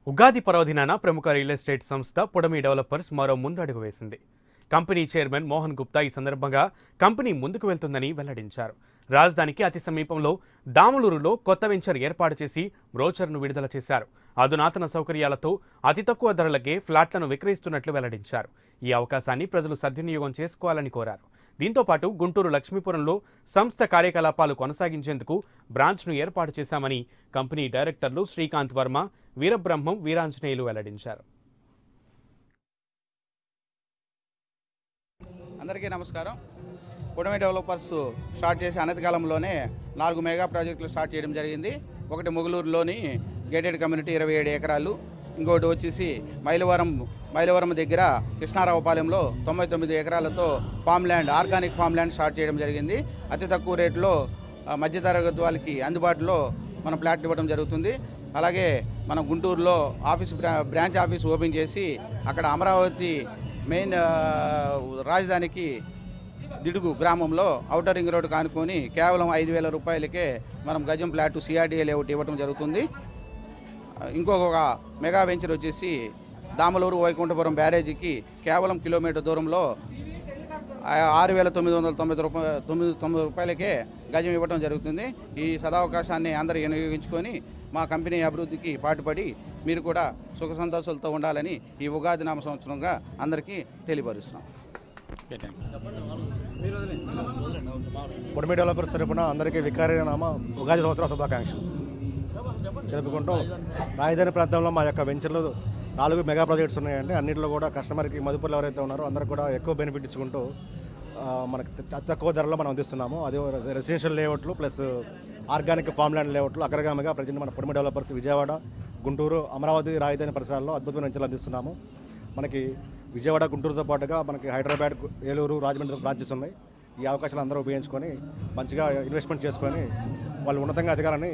ఉగాది పర్వదినాన ప్రముఖ real estate సంస్థ పుడమి డెవలపర్స్ మరో ముందడుగు వేసింది. కంపెనీ చైర్మన్ మోహన్ గుప్తా ఈ సందర్భంగా కంపెనీ ముందుకు వెళ్తుందని వెల్లడించారు. రాజధానికి అతి సమీపంలో దాములూరులో కొత్త వెంచర్ ఏర్పాటు చేసి బ్రోచర్ను విడుదల చేశారు. అధునాతన సౌకర్యాలతో అతి తక్కువ ధరలకే ఫ్లాట్లను విక్రయిస్తున్నట్లు వెల్లడించారు. ఈ అవకాశాన్ని ప్రజలు సద్వినియోగం చేసుకోవాలని కోరారు. దీంతో పాటు గుంటూరు లక్ష్మీపురంలో సంస్థ కార్యకలాపాలు కొనసాగించేందుకు బ్రాంచ్ను ఏర్పాటు చేశామని కంపెనీ డైరెక్టర్లు శ్రీకాంత్ వర్మ, వీరబ్రహ్మం, వీరాంజనేయులు వెల్లడించారు. అందరికీ నమస్కారం. పుడమి డెవలపర్స్ స్టార్ట్ చేసి అనతి కాలంలోనే 4 మెగా ప్రాజెక్టులు స్టార్ట్ చేయడం జరిగింది. ఒకటి ముగులూరులోని గేటెడ్ కమ్యూనిటీ 27 ఎకరాలు, ఇంకోటి వచ్చేసి మైలవరం దగ్గర కృష్ణారావుపాలెంలో 99 ఎకరాలతో farm land, organic farm land start చేయడం జరిగింది. అతి తక్కువ రేట్లో మధ్యతరగతి వాళ్ళకి అందుబాటులో మన ప్లాట్ ఇవ్వడం జరుగుతుంది. అలాగే మన గుంటూరులో బ్రాంచ్ ఆఫీస్ ఓపెన్ చేసి అక్కడ అమరావతి మెయిన్ రాజధానికి దిడుగు గ్రామంలో ఔటర్ రింగ్ రోడ్డు కానుకొని కేవలం 5,000 రూపాయలకే మనం గజం ప్లాట్ సిఆర్డీఏ లేఅవుట్ ఇవ్వడం జరుగుతుంది. ఇంకొక మెగా వెంచర్ వచ్చేసి దామలూరు వైకుంఠపురం బ్యారేజీకి కేవలం కిలోమీటర్ దూరంలో 6,990 రూపాయలకే గజం ఇవ్వడం జరుగుతుంది. ఈ సదావకాశాన్ని అందరూ వినియోగించుకొని మా కంపెనీ అభివృద్ధికి పాటుపడి మీరు కూడా సుఖ సంతోషాలతో ఉండాలని ఈ ఉగాది నామ సంవత్సరంగా అందరికీ తెలియపరుస్తున్నాం. పుడమి డెవలపర్స్ తరపున అందరికీ వికారనామ ఉగాది సంవత్సరం శుభాకాంక్షలు తెలుపుకుంటూ, రాజధాని ప్రాంతంలో మా యొక్క వెంచర్లు 4 మెగా ప్రాజెక్ట్స్ ఉన్నాయండి. అన్నింటిలో కూడా కస్టమర్కి మదుపులు ఎవరైతే ఉన్నారో అందరూ కూడా ఎక్కువ బెనిఫిట్ ఇచ్చుకుంటూ మనకు తక్కువ ధరలో మనం అందిస్తున్నాము. అది రెసిడెన్షియల్ లేఅవుట్లు ప్లస్ ఆర్గానిక్ ఫామ్ ల్యాండ్ లేఅవుట్లు అగ్రగామిగా ప్రజెంట్ మన పుడమి డెవలపర్స్ విజయవాడ, గుంటూరు, అమరావతి రాజధాని పరిసరాల్లో అద్భుతమైన వెంచర్లు అందిస్తున్నాము. మనకి విజయవాడ, గుంటూరుతో పాటుగా మనకి హైదరాబాద్, ఏలూరు, రాజమండ్రి బ్రాంచెస్ ఉన్నాయి. ఈ అవకాశాలు అందరూ ఉపయోగించుకొని మంచిగా ఇన్వెస్ట్మెంట్ చేసుకొని వాళ్ళు ఉన్నతంగా ఎదగాలని